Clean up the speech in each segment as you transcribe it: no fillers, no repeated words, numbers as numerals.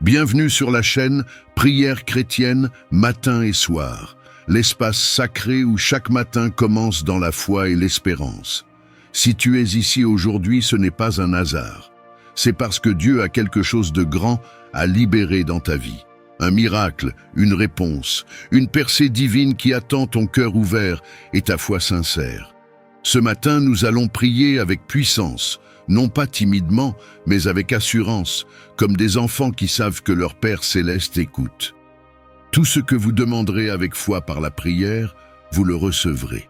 Bienvenue sur la chaîne Prière chrétienne matin et soir, l'espace sacré où chaque matin commence dans la foi et l'espérance. Si tu es ici aujourd'hui, ce n'est pas un hasard. C'est parce que Dieu a quelque chose de grand à libérer dans ta vie. Un miracle, une réponse, une percée divine qui attend ton cœur ouvert et ta foi sincère. Ce matin, nous allons prier avec puissance, non pas timidement, mais avec assurance, comme des enfants qui savent que leur Père céleste écoute. Tout ce que vous demanderez avec foi par la prière, vous le recevrez.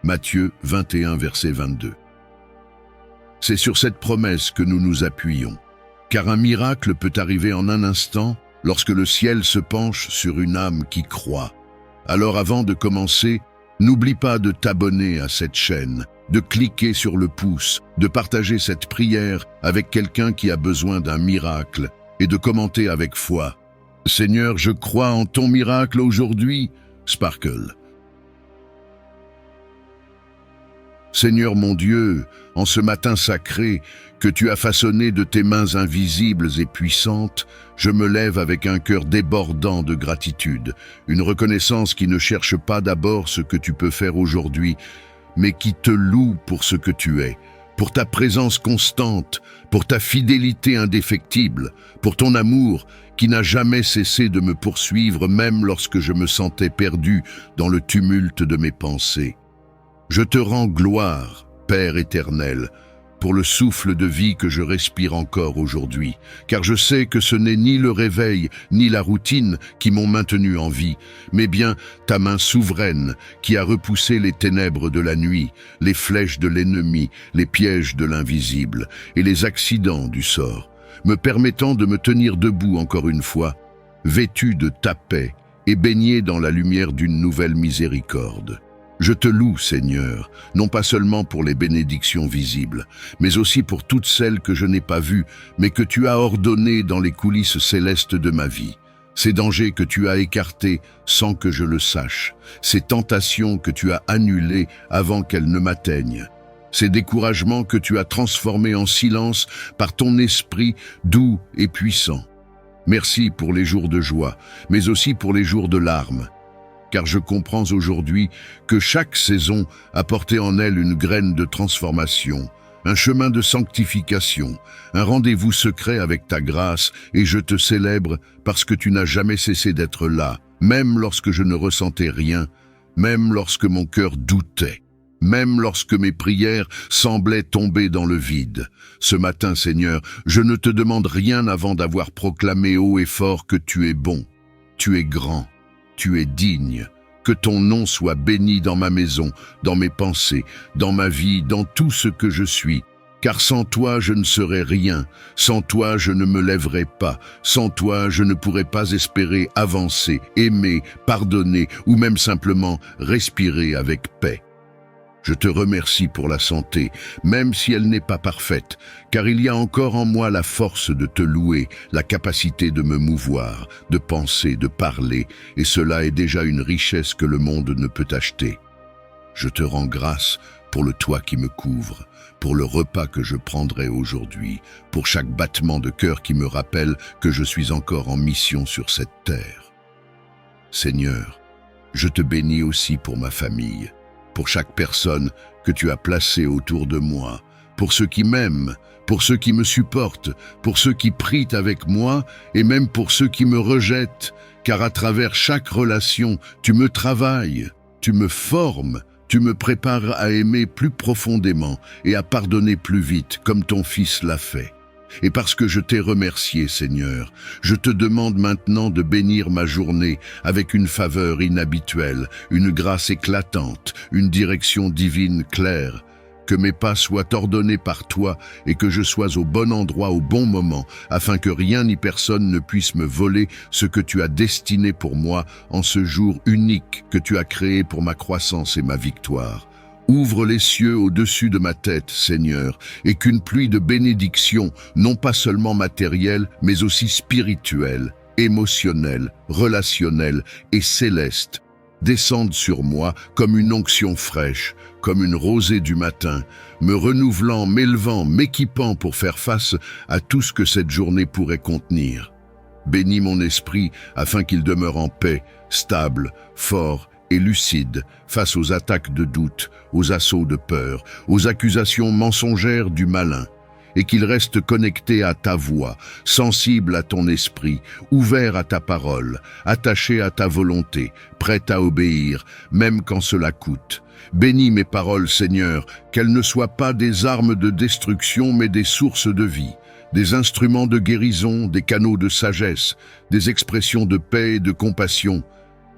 Matthieu 21, verset 22. C'est sur cette promesse que nous nous appuyons, car un miracle peut arriver en un instant lorsque le ciel se penche sur une âme qui croit. Alors avant de commencer, n'oublie pas de t'abonner à cette chaîne, de cliquer sur le pouce, de partager cette prière avec quelqu'un qui a besoin d'un miracle et de commenter avec foi. Seigneur, je crois en ton miracle aujourd'hui. Sparkle. Seigneur mon Dieu, en ce matin sacré que tu as façonné de tes mains invisibles et puissantes, je me lève avec un cœur débordant de gratitude, une reconnaissance qui ne cherche pas d'abord ce que tu peux faire aujourd'hui, mais qui te loue pour ce que tu es, pour ta présence constante, pour ta fidélité indéfectible, pour ton amour qui n'a jamais cessé de me poursuivre même lorsque je me sentais perdu dans le tumulte de mes pensées. Je te rends gloire, Père éternel, pour le souffle de vie que je respire encore aujourd'hui, car je sais que ce n'est ni le réveil, ni la routine qui m'ont maintenu en vie, mais bien ta main souveraine qui a repoussé les ténèbres de la nuit, les flèches de l'ennemi, les pièges de l'invisible et les accidents du sort, me permettant de me tenir debout encore une fois, vêtu de ta paix et baigné dans la lumière d'une nouvelle miséricorde. Je te loue, Seigneur, non pas seulement pour les bénédictions visibles, mais aussi pour toutes celles que je n'ai pas vues, mais que tu as ordonnées dans les coulisses célestes de ma vie. Ces dangers que tu as écartés sans que je le sache, ces tentations que tu as annulées avant qu'elles ne m'atteignent, ces découragements que tu as transformés en silence par ton esprit doux et puissant. Merci pour les jours de joie, mais aussi pour les jours de larmes, car je comprends aujourd'hui que chaque saison a porté en elle une graine de transformation, un chemin de sanctification, un rendez-vous secret avec ta grâce, et je te célèbre parce que tu n'as jamais cessé d'être là, même lorsque je ne ressentais rien, même lorsque mon cœur doutait, même lorsque mes prières semblaient tomber dans le vide. Ce matin, Seigneur, je ne te demande rien avant d'avoir proclamé haut et fort que tu es bon, tu es grand, tu es digne, que ton nom soit béni dans ma maison, dans mes pensées, dans ma vie, dans tout ce que je suis. Car sans toi, je ne serais rien, sans toi, je ne me lèverais pas, sans toi, je ne pourrais pas espérer avancer, aimer, pardonner ou même simplement respirer avec paix. Je te remercie pour la santé, même si elle n'est pas parfaite, car il y a encore en moi la force de te louer, la capacité de me mouvoir, de penser, de parler, et cela est déjà une richesse que le monde ne peut acheter. Je te rends grâce pour le toit qui me couvre, pour le repas que je prendrai aujourd'hui, pour chaque battement de cœur qui me rappelle que je suis encore en mission sur cette terre. Seigneur, je te bénis aussi pour ma famille, pour chaque personne que tu as placée autour de moi, pour ceux qui m'aiment, pour ceux qui me supportent, pour ceux qui prient avec moi et même pour ceux qui me rejettent, car à travers chaque relation, tu me travailles, tu me formes, tu me prépares à aimer plus profondément et à pardonner plus vite, comme ton Fils l'a fait. Et parce que je t'ai remercié, Seigneur, je te demande maintenant de bénir ma journée avec une faveur inhabituelle, une grâce éclatante, une direction divine claire, que mes pas soient ordonnés par toi et que je sois au bon endroit au bon moment, afin que rien ni personne ne puisse me voler ce que tu as destiné pour moi en ce jour unique que tu as créé pour ma croissance et ma victoire. Ouvre les cieux au-dessus de ma tête, Seigneur, et qu'une pluie de bénédictions, non pas seulement matérielle, mais aussi spirituelle, émotionnelle, relationnelle et céleste, descende sur moi comme une onction fraîche, comme une rosée du matin, me renouvelant, m'élevant, m'équipant pour faire face à tout ce que cette journée pourrait contenir. Bénis mon esprit afin qu'il demeure en paix, stable, fort et lucide face aux attaques de doute, aux assauts de peur, aux accusations mensongères du malin, et qu'il reste connecté à ta voix, sensible à ton esprit, ouvert à ta parole, attaché à ta volonté, prêt à obéir, même quand cela coûte. Bénis mes paroles, Seigneur, qu'elles ne soient pas des armes de destruction, mais des sources de vie, des instruments de guérison, des canaux de sagesse, des expressions de paix et de compassion,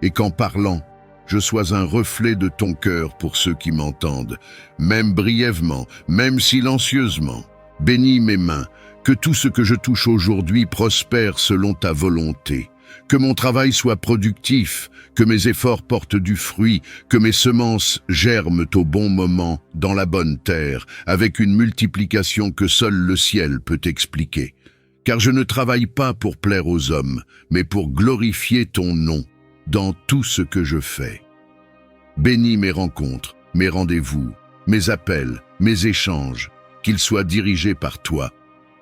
et qu'en parlant, je sois un reflet de ton cœur pour ceux qui m'entendent, même brièvement, même silencieusement. Bénis mes mains, que tout ce que je touche aujourd'hui prospère selon ta volonté. Que mon travail soit productif, que mes efforts portent du fruit, que mes semences germent au bon moment, dans la bonne terre, avec une multiplication que seul le ciel peut expliquer. Car je ne travaille pas pour plaire aux hommes, mais pour glorifier ton nom dans tout ce que je fais. Bénis mes rencontres, mes rendez-vous, mes appels, mes échanges, qu'ils soient dirigés par toi,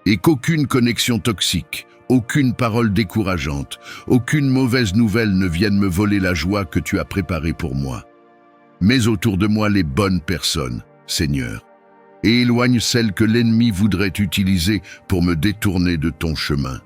et qu'aucune connexion toxique, aucune parole décourageante, aucune mauvaise nouvelle ne vienne me voler la joie que tu as préparée pour moi. Mets autour de moi les bonnes personnes, Seigneur, et éloigne celles que l'ennemi voudrait utiliser pour me détourner de ton chemin.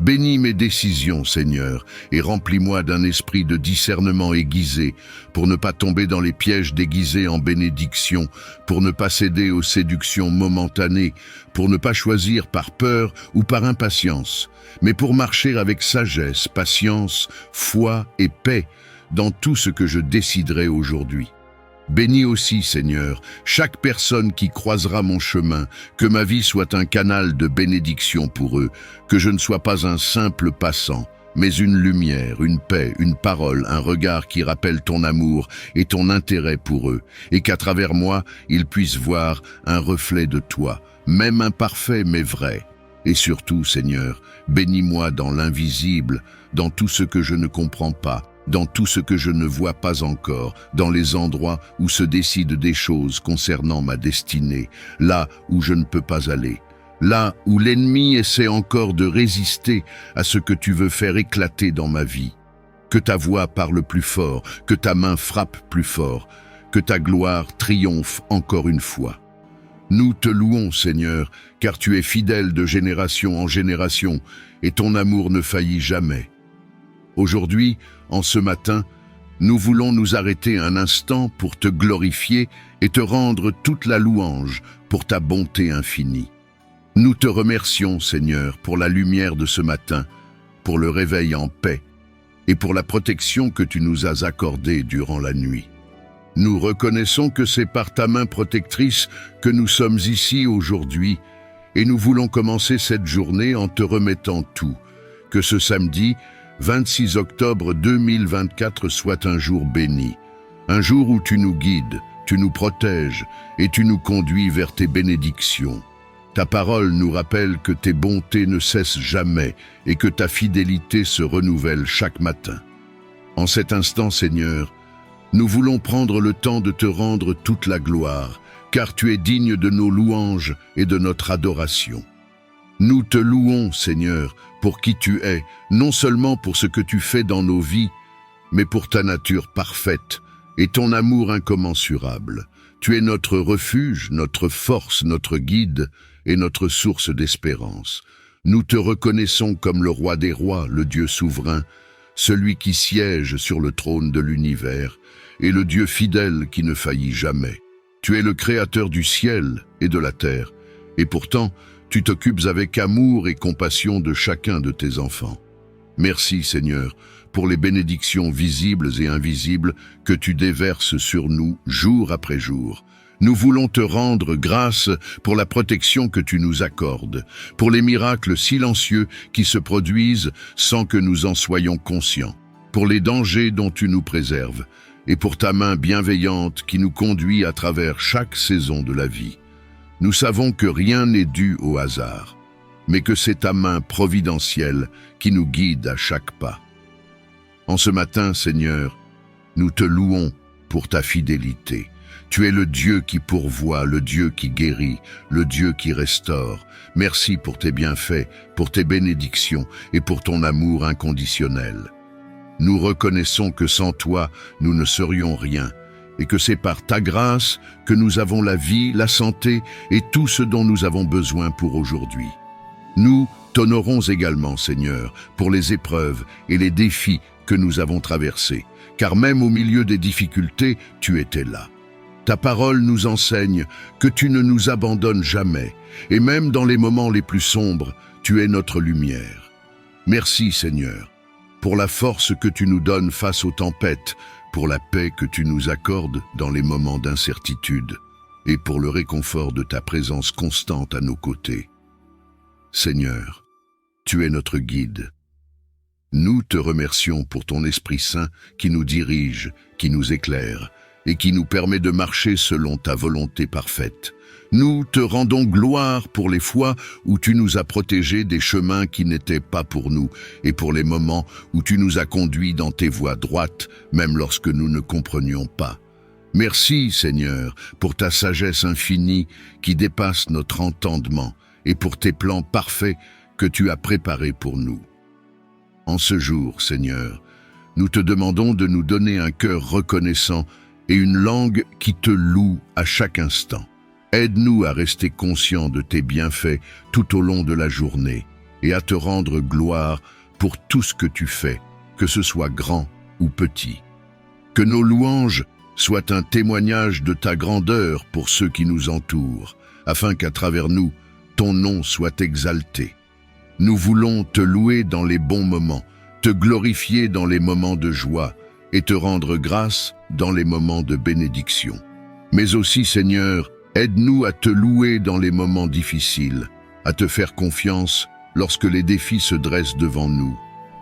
Bénis mes décisions, Seigneur, et remplis-moi d'un esprit de discernement aiguisé, pour ne pas tomber dans les pièges déguisés en bénédiction, pour ne pas céder aux séductions momentanées, pour ne pas choisir par peur ou par impatience, mais pour marcher avec sagesse, patience, foi et paix dans tout ce que je déciderai aujourd'hui. Bénis aussi, Seigneur, chaque personne qui croisera mon chemin, que ma vie soit un canal de bénédiction pour eux, que je ne sois pas un simple passant, mais une lumière, une paix, une parole, un regard qui rappelle ton amour et ton intérêt pour eux, et qu'à travers moi, ils puissent voir un reflet de toi, même imparfait mais vrai. Et surtout, Seigneur, bénis-moi dans l'invisible, dans tout ce que je ne comprends pas, dans tout ce que je ne vois pas encore, dans les endroits où se décident des choses concernant ma destinée, là où je ne peux pas aller, là où l'ennemi essaie encore de résister à ce que tu veux faire éclater dans ma vie. Que ta voix parle plus fort, que ta main frappe plus fort, que ta gloire triomphe encore une fois. Nous te louons, Seigneur, car tu es fidèle de génération en génération, et ton amour ne faillit jamais. Aujourd'hui, en ce matin, nous voulons nous arrêter un instant pour te glorifier et te rendre toute la louange pour ta bonté infinie. Nous te remercions, Seigneur, pour la lumière de ce matin, pour le réveil en paix et pour la protection que tu nous as accordée durant la nuit. Nous reconnaissons que c'est par ta main protectrice que nous sommes ici aujourd'hui et nous voulons commencer cette journée en te remettant tout, que ce samedi, 26 octobre 2024 soit un jour béni, un jour où tu nous guides, tu nous protèges et tu nous conduis vers tes bénédictions. Ta parole nous rappelle que tes bontés ne cessent jamais et que ta fidélité se renouvelle chaque matin. En cet instant, Seigneur, nous voulons prendre le temps de te rendre toute la gloire, car tu es digne de nos louanges et de notre adoration. Nous te louons, Seigneur, pour qui tu es, non seulement pour ce que tu fais dans nos vies, mais pour ta nature parfaite et ton amour incommensurable. Tu es notre refuge, notre force, notre guide et notre source d'espérance. Nous te reconnaissons comme le roi des rois, le Dieu souverain, celui qui siège sur le trône de l'univers, et le Dieu fidèle qui ne faillit jamais. Tu es le créateur du ciel et de la terre, et pourtant, tu t'occupes avec amour et compassion de chacun de tes enfants. Merci, Seigneur, pour les bénédictions visibles et invisibles que tu déverses sur nous jour après jour. Nous voulons te rendre grâce pour la protection que tu nous accordes, pour les miracles silencieux qui se produisent sans que nous en soyons conscients, pour les dangers dont tu nous préserves, et pour ta main bienveillante qui nous conduit à travers chaque saison de la vie. Nous savons que rien n'est dû au hasard, mais que c'est ta main providentielle qui nous guide à chaque pas. En ce matin, Seigneur, nous te louons pour ta fidélité, Tu es le Dieu qui pourvoit, le Dieu qui guérit, le Dieu qui restaure. Merci pour tes bienfaits, pour tes bénédictions et pour ton amour inconditionnel. Nous reconnaissons que sans toi, nous ne serions rien, et que c'est par ta grâce que nous avons la vie, la santé et tout ce dont nous avons besoin pour aujourd'hui. Nous t'honorons également, Seigneur, pour les épreuves et les défis que nous avons traversés, car même au milieu des difficultés, tu étais là. Ta parole nous enseigne que tu ne nous abandonnes jamais, et même dans les moments les plus sombres, tu es notre lumière. Merci, Seigneur, pour la force que tu nous donnes face aux tempêtes, pour la paix que tu nous accordes dans les moments d'incertitude, et pour le réconfort de ta présence constante à nos côtés. Seigneur, tu es notre guide. Nous te remercions pour ton Esprit Saint qui nous dirige, qui nous éclaire, et qui nous permet de marcher selon ta volonté parfaite. Nous te rendons gloire pour les fois où tu nous as protégés des chemins qui n'étaient pas pour nous et pour les moments où tu nous as conduits dans tes voies droites, même lorsque nous ne comprenions pas. Merci, Seigneur, pour ta sagesse infinie qui dépasse notre entendement et pour tes plans parfaits que tu as préparés pour nous. En ce jour, Seigneur, nous te demandons de nous donner un cœur reconnaissant et une langue qui te loue à chaque instant. Aide-nous à rester conscients de tes bienfaits tout au long de la journée et à te rendre gloire pour tout ce que tu fais, que ce soit grand ou petit. Que nos louanges soient un témoignage de ta grandeur pour ceux qui nous entourent, afin qu'à travers nous, ton nom soit exalté. Nous voulons te louer dans les bons moments, te glorifier dans les moments de joie et te rendre grâce dans les moments de bénédiction. Mais aussi, Seigneur, aide-nous à te louer dans les moments difficiles, à te faire confiance lorsque les défis se dressent devant nous,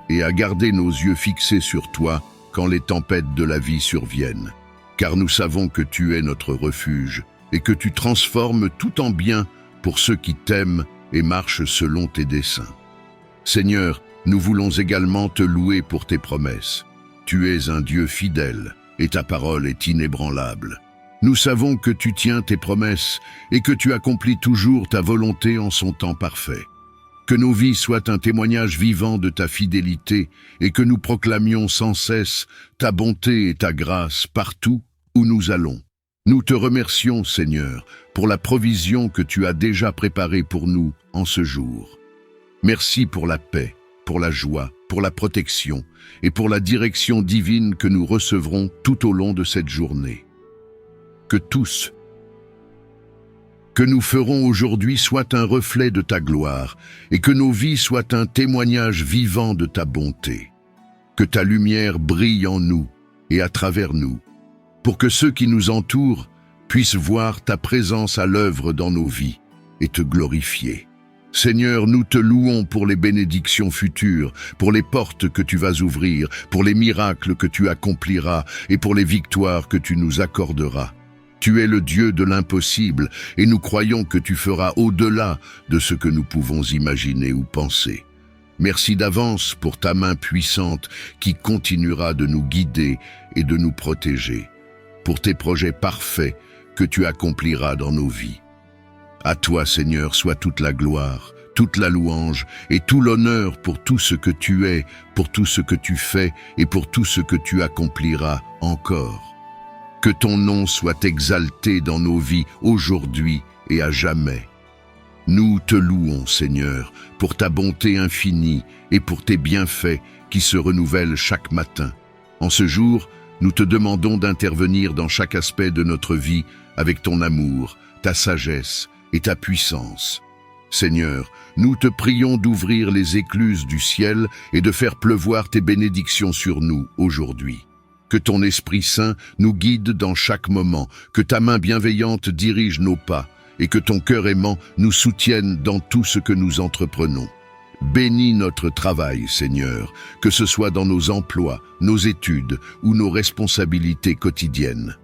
et à garder nos yeux fixés sur toi quand les tempêtes de la vie surviennent. Car nous savons que tu es notre refuge, et que tu transformes tout en bien pour ceux qui t'aiment et marchent selon tes desseins. Seigneur, nous voulons également te louer pour tes promesses. Tu es un Dieu fidèle, et ta parole est inébranlable. Nous savons que tu tiens tes promesses et que tu accomplis toujours ta volonté en son temps parfait. Que nos vies soient un témoignage vivant de ta fidélité et que nous proclamions sans cesse ta bonté et ta grâce partout où nous allons. Nous te remercions, Seigneur, pour la provision que tu as déjà préparée pour nous en ce jour. Merci pour la paix, pour la joie, pour la protection et pour la direction divine que nous recevrons tout au long de cette journée. Que tous, que nous ferons aujourd'hui soit un reflet de ta gloire et que nos vies soient un témoignage vivant de ta bonté. Que ta lumière brille en nous et à travers nous, pour que ceux qui nous entourent puissent voir ta présence à l'œuvre dans nos vies et te glorifier. Seigneur, nous te louons pour les bénédictions futures, pour les portes que tu vas ouvrir, pour les miracles que tu accompliras et pour les victoires que tu nous accorderas. Tu es le Dieu de l'impossible et nous croyons que tu feras au-delà de ce que nous pouvons imaginer ou penser. Merci d'avance pour ta main puissante qui continuera de nous guider et de nous protéger, pour tes projets parfaits que tu accompliras dans nos vies. À toi, Seigneur, soit toute la gloire, toute la louange et tout l'honneur pour tout ce que tu es, pour tout ce que tu fais et pour tout ce que tu accompliras encore. Que ton nom soit exalté dans nos vies aujourd'hui et à jamais. Nous te louons, Seigneur, pour ta bonté infinie et pour tes bienfaits qui se renouvellent chaque matin. En ce jour, nous te demandons d'intervenir dans chaque aspect de notre vie avec ton amour, ta sagesse et ta puissance. Seigneur, nous te prions d'ouvrir les écluses du ciel et de faire pleuvoir tes bénédictions sur nous aujourd'hui. Que ton Esprit Saint nous guide dans chaque moment, que ta main bienveillante dirige nos pas et que ton cœur aimant nous soutienne dans tout ce que nous entreprenons. Bénis notre travail, Seigneur, que ce soit dans nos emplois, nos études ou nos responsabilités quotidiennes.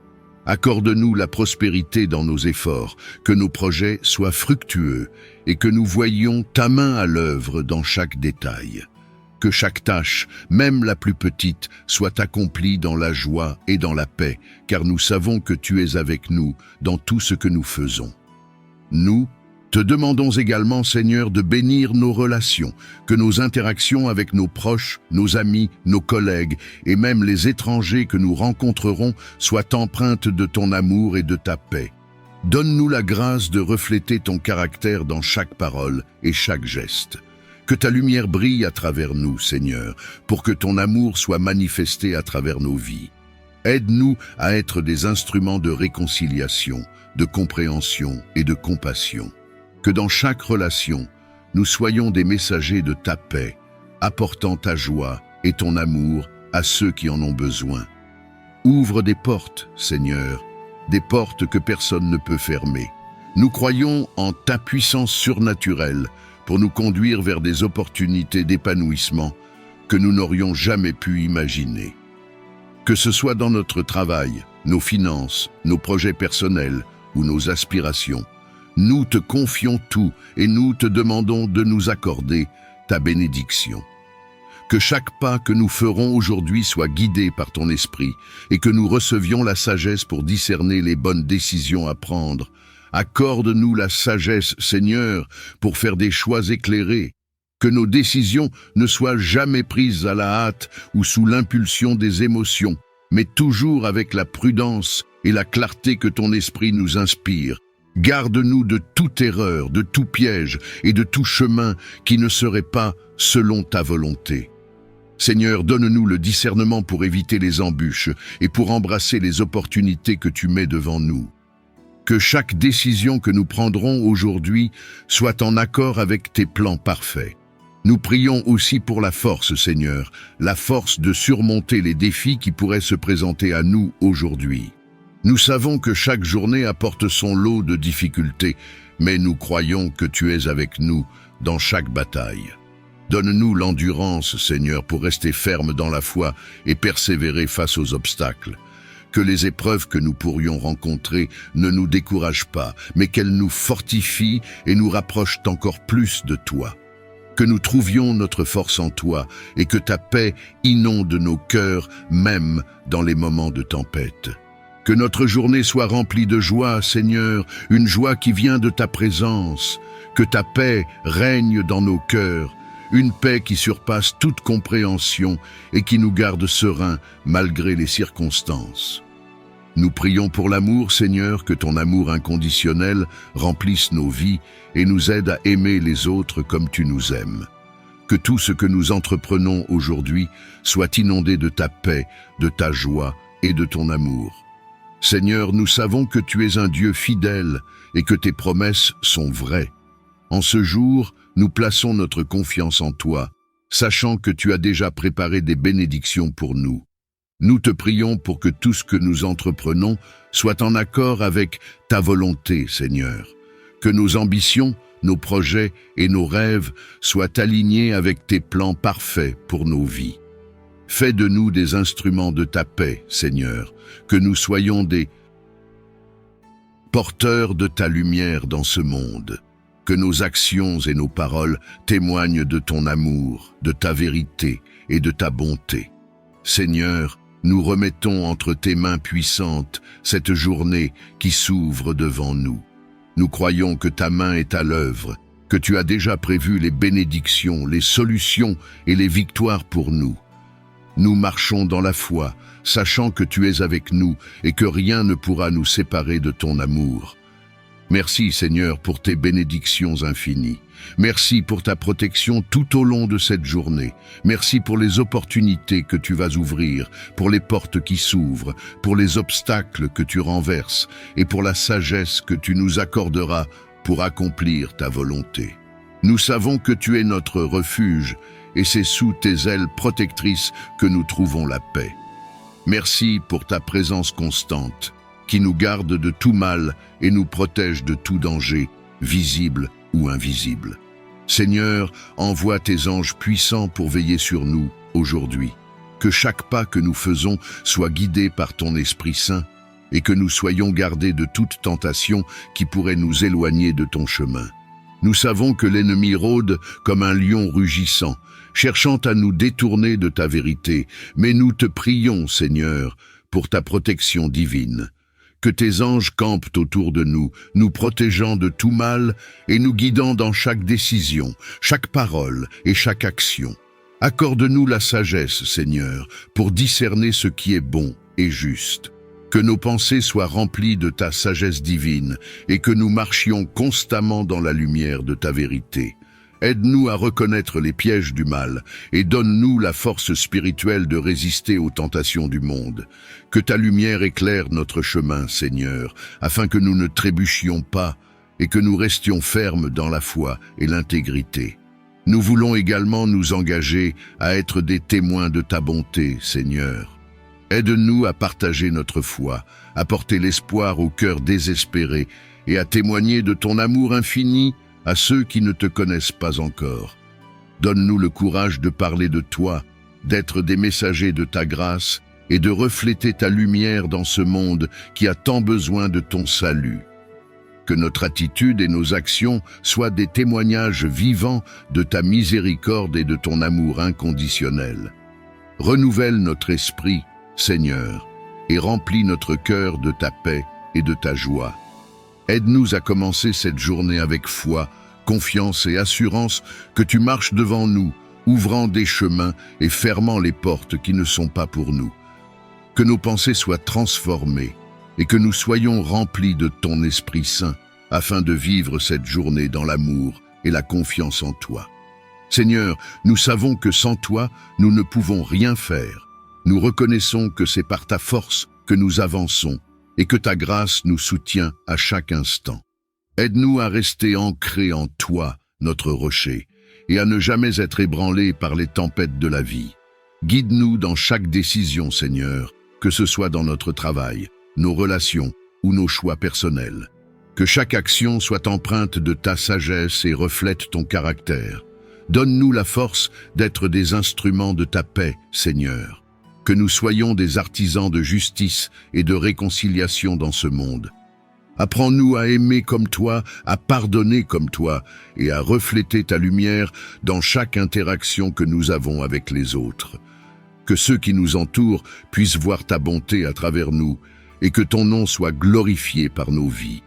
Accorde-nous la prospérité dans nos efforts, que nos projets soient fructueux et que nous voyions ta main à l'œuvre dans chaque détail. que chaque tâche, même la plus petite, soit accomplie dans la joie et dans la paix, car nous savons que tu es avec nous dans tout ce que nous faisons. Nous te demandons également, Seigneur, de bénir nos relations, que nos interactions avec nos proches, nos amis, nos collègues et même les étrangers que nous rencontrerons soient empreintes de ton amour et de ta paix. Donne-nous la grâce de refléter ton caractère dans chaque parole et chaque geste. Que ta lumière brille à travers nous, Seigneur, pour que ton amour soit manifesté à travers nos vies. Aide-nous à être des instruments de réconciliation, de compréhension et de compassion. Que dans chaque relation, nous soyons des messagers de ta paix, apportant ta joie et ton amour à ceux qui en ont besoin. Ouvre des portes, Seigneur, des portes que personne ne peut fermer. Nous croyons en ta puissance surnaturelle pour nous conduire vers des opportunités d'épanouissement que nous n'aurions jamais pu imaginer. Que ce soit dans notre travail, nos finances, nos projets personnels ou nos aspirations, nous te confions tout et nous te demandons de nous accorder ta bénédiction. Que chaque pas que nous ferons aujourd'hui soit guidé par ton esprit et que nous recevions la sagesse pour discerner les bonnes décisions à prendre. Accorde-nous la sagesse, Seigneur, pour faire des choix éclairés. Que nos décisions ne soient jamais prises à la hâte ou sous l'impulsion des émotions, mais toujours avec la prudence et la clarté que ton esprit nous inspire. Garde-nous de toute erreur, de tout piège et de tout chemin qui ne serait pas selon ta volonté. Seigneur, donne-nous le discernement pour éviter les embûches et pour embrasser les opportunités que tu mets devant nous. Que chaque décision que nous prendrons aujourd'hui soit en accord avec tes plans parfaits. Nous prions aussi pour la force, Seigneur, la force de surmonter les défis qui pourraient se présenter à nous aujourd'hui. Nous savons que chaque journée apporte son lot de difficultés, mais nous croyons que tu es avec nous dans chaque bataille. Donne-nous l'endurance, Seigneur, pour rester ferme dans la foi et persévérer face aux obstacles. Que les épreuves que nous pourrions rencontrer ne nous découragent pas, mais qu'elles nous fortifient et nous rapprochent encore plus de toi. Que nous trouvions notre force en toi et que ta paix inonde nos cœurs, même dans les moments de tempête. Que notre journée soit remplie de joie, Seigneur, une joie qui vient de ta présence. Que ta paix règne dans nos cœurs, une paix qui surpasse toute compréhension et qui nous garde sereins malgré les circonstances. Nous prions pour l'amour, Seigneur, que ton amour inconditionnel remplisse nos vies et nous aide à aimer les autres comme tu nous aimes. Que tout ce que nous entreprenons aujourd'hui soit inondé de ta paix, de ta joie et de ton amour. Seigneur, nous savons que tu es un Dieu fidèle et que tes promesses sont vraies. En ce jour, nous plaçons notre confiance en toi, sachant que tu as déjà préparé des bénédictions pour nous. Nous te prions pour que tout ce que nous entreprenons soit en accord avec ta volonté, Seigneur. Que nos ambitions, nos projets et nos rêves soient alignés avec tes plans parfaits pour nos vies. Fais de nous des instruments de ta paix, Seigneur, que nous soyons des porteurs de ta lumière dans ce monde. Que nos actions et nos paroles témoignent de ton amour, de ta vérité et de ta bonté. Seigneur, nous remettons entre tes mains puissantes cette journée qui s'ouvre devant nous. Nous croyons que ta main est à l'œuvre, que tu as déjà prévu les bénédictions, les solutions et les victoires pour nous. Nous marchons dans la foi, sachant que tu es avec nous et que rien ne pourra nous séparer de ton amour. Merci, Seigneur, pour tes bénédictions infinies. Merci pour ta protection tout au long de cette journée. Merci pour les opportunités que tu vas ouvrir, pour les portes qui s'ouvrent, pour les obstacles que tu renverses et pour la sagesse que tu nous accorderas pour accomplir ta volonté. Nous savons que tu es notre refuge et c'est sous tes ailes protectrices que nous trouvons la paix. Merci pour ta présence constante, qui nous garde de tout mal et nous protège de tout danger, visible ou invisible. Seigneur, envoie tes anges puissants pour veiller sur nous aujourd'hui. Que chaque pas que nous faisons soit guidé par ton Esprit Saint et que nous soyons gardés de toute tentation qui pourrait nous éloigner de ton chemin. Nous savons que l'ennemi rôde comme un lion rugissant, cherchant à nous détourner de ta vérité, mais nous te prions, Seigneur, pour ta protection divine. Que tes anges campent autour de nous, nous protégeant de tout mal et nous guidant dans chaque décision, chaque parole et chaque action. Accorde-nous la sagesse, Seigneur, pour discerner ce qui est bon et juste. Que nos pensées soient remplies de ta sagesse divine et que nous marchions constamment dans la lumière de ta vérité. Aide-nous à reconnaître les pièges du mal et donne-nous la force spirituelle de résister aux tentations du monde. Que ta lumière éclaire notre chemin, Seigneur, afin que nous ne trébuchions pas et que nous restions fermes dans la foi et l'intégrité. Nous voulons également nous engager à être des témoins de ta bonté, Seigneur. Aide-nous à partager notre foi, à porter l'espoir au cœur désespéré et à témoigner de ton amour infini à ceux qui ne te connaissent pas encore. Donne-nous le courage de parler de toi, d'être des messagers de ta grâce et de refléter ta lumière dans ce monde qui a tant besoin de ton salut. Que notre attitude et nos actions soient des témoignages vivants de ta miséricorde et de ton amour inconditionnel. Renouvelle notre esprit, Seigneur, et remplis notre cœur de ta paix et de ta joie. Aide-nous à commencer cette journée avec foi, confiance et assurance que tu marches devant nous, ouvrant des chemins et fermant les portes qui ne sont pas pour nous. Que nos pensées soient transformées et que nous soyons remplis de ton Esprit Saint afin de vivre cette journée dans l'amour et la confiance en toi. Seigneur, nous savons que sans toi, nous ne pouvons rien faire. Nous reconnaissons que c'est par ta force que nous avançons et que ta grâce nous soutient à chaque instant. Aide-nous à rester ancrés en toi, notre rocher, et à ne jamais être ébranlés par les tempêtes de la vie. Guide-nous dans chaque décision, Seigneur, que ce soit dans notre travail, nos relations ou nos choix personnels. Que chaque action soit empreinte de ta sagesse et reflète ton caractère. Donne-nous la force d'être des instruments de ta paix, Seigneur. Que nous soyons des artisans de justice et de réconciliation dans ce monde. Apprends-nous à aimer comme toi, à pardonner comme toi et à refléter ta lumière dans chaque interaction que nous avons avec les autres. Que ceux qui nous entourent puissent voir ta bonté à travers nous et que ton nom soit glorifié par nos vies.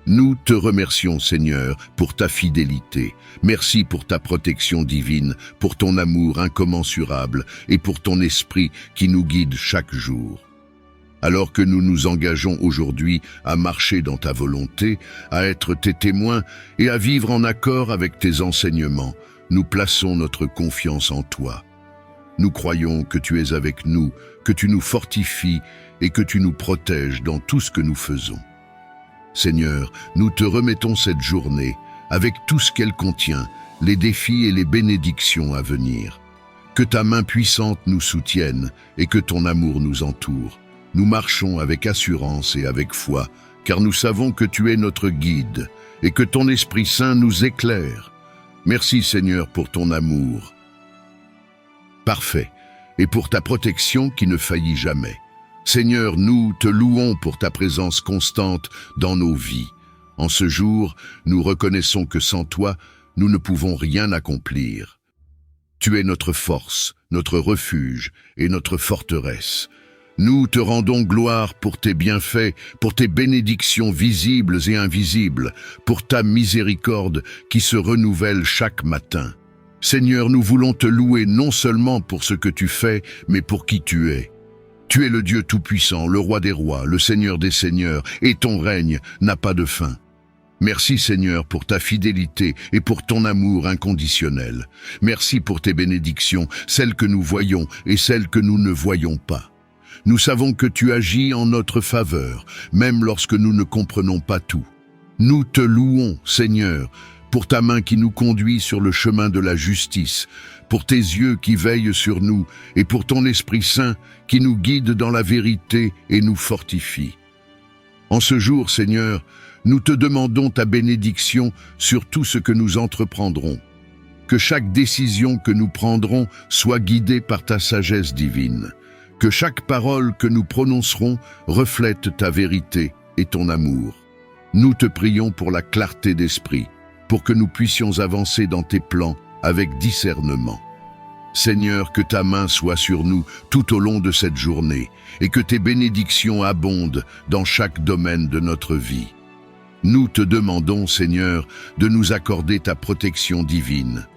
Nous te remercions, Seigneur, pour ta fidélité. Merci pour ta protection divine, pour ton amour incommensurable et pour ton esprit qui nous guide chaque jour. Alors que nous nous engageons aujourd'hui à marcher dans ta volonté, à être tes témoins et à vivre en accord avec tes enseignements, nous plaçons notre confiance en toi. Nous croyons que tu es avec nous, que tu nous fortifies et que tu nous protèges dans tout ce que nous faisons. Seigneur, nous te remettons cette journée, avec tout ce qu'elle contient, les défis et les bénédictions à venir. Que ta main puissante nous soutienne et que ton amour nous entoure. Nous marchons avec assurance et avec foi, car nous savons que tu es notre guide et que ton Esprit Saint nous éclaire. Merci Seigneur pour ton amour parfait et pour ta protection qui ne faillit jamais. Seigneur, nous te louons pour ta présence constante dans nos vies. En ce jour, nous reconnaissons que sans toi, nous ne pouvons rien accomplir. Tu es notre force, notre refuge et notre forteresse. Nous te rendons gloire pour tes bienfaits, pour tes bénédictions visibles et invisibles, pour ta miséricorde qui se renouvelle chaque matin. Seigneur, nous voulons te louer non seulement pour ce que tu fais, mais pour qui tu es. Tu es le Dieu tout-puissant, le roi des rois, le Seigneur des seigneurs, et ton règne n'a pas de fin. Merci Seigneur pour ta fidélité et pour ton amour inconditionnel. Merci pour tes bénédictions, celles que nous voyons et celles que nous ne voyons pas. Nous savons que tu agis en notre faveur, même lorsque nous ne comprenons pas tout. Nous te louons, Seigneur, pour ta main qui nous conduit sur le chemin de la justice, pour tes yeux qui veillent sur nous et pour ton Esprit Saint qui nous guide dans la vérité et nous fortifie. En ce jour, Seigneur, nous te demandons ta bénédiction sur tout ce que nous entreprendrons. Que chaque décision que nous prendrons soit guidée par ta sagesse divine. Que chaque parole que nous prononcerons reflète ta vérité et ton amour. Nous te prions pour la clarté d'esprit, pour que nous puissions avancer dans tes plans avec discernement. Seigneur, que ta main soit sur nous tout au long de cette journée et que tes bénédictions abondent dans chaque domaine de notre vie. Nous te demandons, Seigneur, de nous accorder ta protection divine.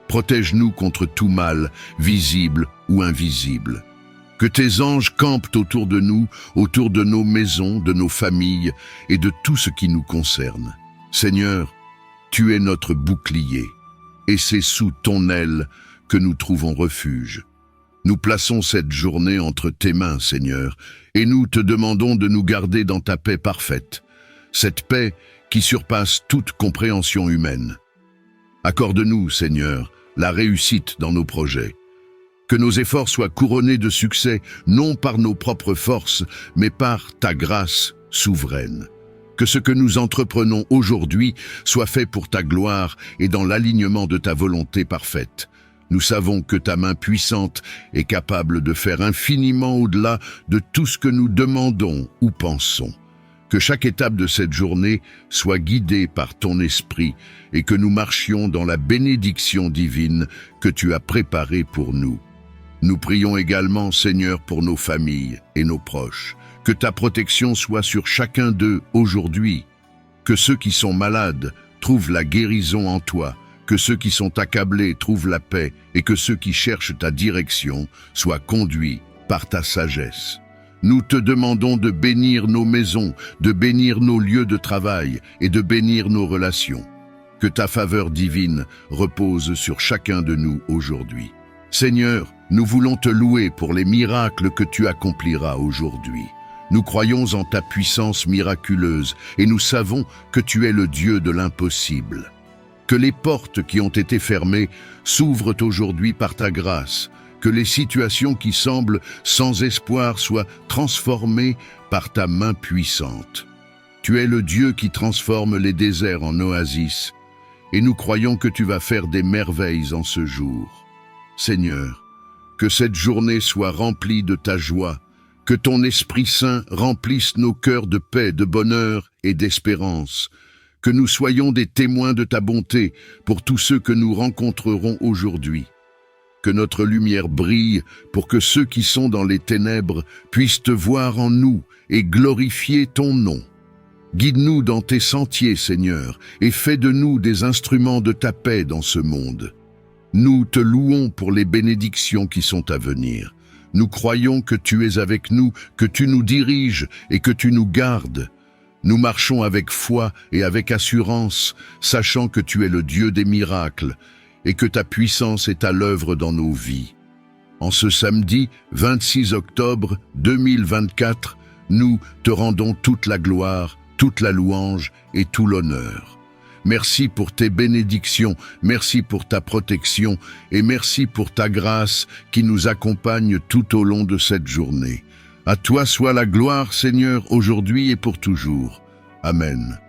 Protège-nous contre tout mal, visible ou invisible. Que tes anges campent autour de nous, autour de nos maisons, de nos familles et de tout ce qui nous concerne. Seigneur, tu es notre bouclier, et c'est sous ton aile que nous trouvons refuge. Nous plaçons cette journée entre tes mains, Seigneur, et nous te demandons de nous garder dans ta paix parfaite, cette paix qui surpasse toute compréhension humaine. Accorde-nous, Seigneur, la réussite dans nos projets. Que nos efforts soient couronnés de succès, non par nos propres forces, mais par ta grâce souveraine. Que ce que nous entreprenons aujourd'hui soit fait pour ta gloire et dans l'alignement de ta volonté parfaite. Nous savons que ta main puissante est capable de faire infiniment au-delà de tout ce que nous demandons ou pensons. Que chaque étape de cette journée soit guidée par ton esprit et que nous marchions dans la bénédiction divine que tu as préparée pour nous. Nous prions également, Seigneur, pour nos familles et nos proches. Que ta protection soit sur chacun d'eux aujourd'hui. Que ceux qui sont malades trouvent la guérison en toi. Que ceux qui sont accablés trouvent la paix et que ceux qui cherchent ta direction soient conduits par ta sagesse. Nous te demandons de bénir nos maisons, de bénir nos lieux de travail et de bénir nos relations. Que ta faveur divine repose sur chacun de nous aujourd'hui. Seigneur, nous voulons te louer pour les miracles que tu accompliras aujourd'hui. Nous croyons en ta puissance miraculeuse et nous savons que tu es le Dieu de l'impossible. Que les portes qui ont été fermées s'ouvrent aujourd'hui par ta grâce, que les situations qui semblent sans espoir soient transformées par ta main puissante. Tu es le Dieu qui transforme les déserts en oasis et nous croyons que tu vas faire des merveilles en ce jour. Seigneur, que cette journée soit remplie de ta joie, que ton Esprit Saint remplisse nos cœurs de paix, de bonheur et d'espérance, que nous soyons des témoins de ta bonté pour tous ceux que nous rencontrerons aujourd'hui. Que notre lumière brille pour que ceux qui sont dans les ténèbres puissent te voir en nous et glorifier ton nom. Guide-nous dans tes sentiers, Seigneur, et fais de nous des instruments de ta paix dans ce monde. Nous te louons pour les bénédictions qui sont à venir. Nous croyons que tu es avec nous, que tu nous diriges et que tu nous gardes. Nous marchons avec foi et avec assurance, sachant que tu es le Dieu des miracles et que ta puissance est à l'œuvre dans nos vies. En ce samedi 26 octobre 2024, nous te rendons toute la gloire, toute la louange et tout l'honneur. Merci pour tes bénédictions, merci pour ta protection et merci pour ta grâce qui nous accompagne tout au long de cette journée. À toi soit la gloire, Seigneur, aujourd'hui et pour toujours. Amen.